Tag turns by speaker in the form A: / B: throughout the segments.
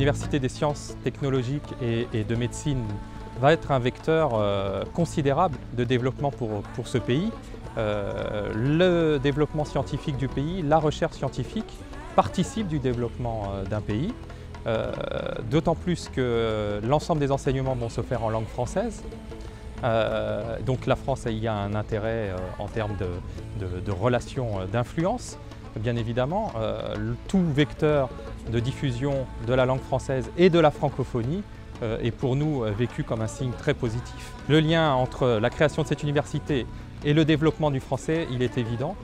A: L'Université des sciences technologiques et de médecine va être un vecteur considérable de développement pour ce pays. Le développement scientifique du pays, la recherche scientifique participent du développement d'un pays, d'autant plus que l'ensemble des enseignements vont se faire en langue française. Donc la France y a un intérêt en termes de relations d'influence. Bien évidemment, tout vecteur de diffusion de la langue française et de la francophonie est pour nous vécu comme un signe très positif. Le lien entre la création de cette université et le développement du français, il est évident,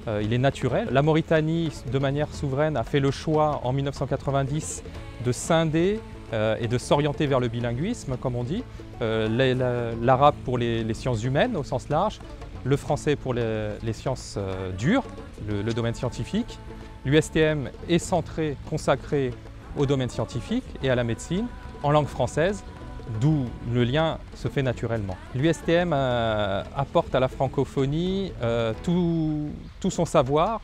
A: il est naturel. La Mauritanie, de manière souveraine, a fait le choix en 1990 de scinder et de s'orienter vers le bilinguisme, comme on dit. L'arabe pour les sciences humaines au sens large, le français pour les sciences dures, le domaine scientifique. L'USTM est centré, consacré au domaine scientifique et à la médecine en langue française, d'où le lien se fait naturellement. L'USTM apporte à la francophonie tout son savoir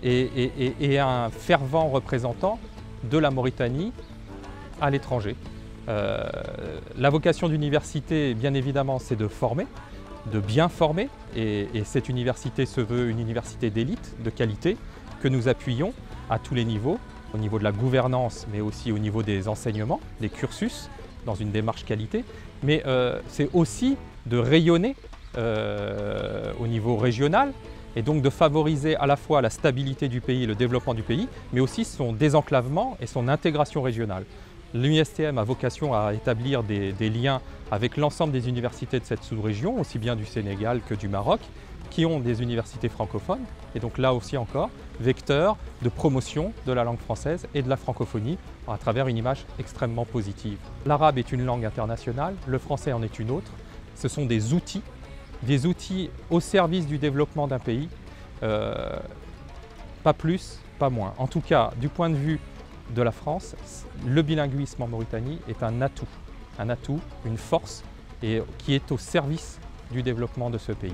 A: et est un fervent représentant de la Mauritanie à l'étranger. La vocation d'université, bien évidemment, c'est de former, de bien former, et cette université se veut une université d'élite, de qualité, que nous appuyons à tous les niveaux, au niveau de la gouvernance, mais aussi au niveau des enseignements, des cursus, dans une démarche qualité. Mais c'est aussi de rayonner au niveau régional, et donc de favoriser à la fois la stabilité du pays, le développement du pays, mais aussi son désenclavement et son intégration régionale. L'USTM a vocation à établir des liens avec l'ensemble des universités de cette sous-région, aussi bien du Sénégal que du Maroc, qui ont des universités francophones, et donc là aussi encore, vecteur de promotion de la langue française et de la francophonie à travers une image extrêmement positive. L'arabe est une langue internationale, le français en est une autre. Ce sont des outils au service du développement d'un pays, pas plus, pas moins. En tout cas, du point de vue de la France, le bilinguisme en Mauritanie est un atout, une force, et qui est au service du développement de ce pays.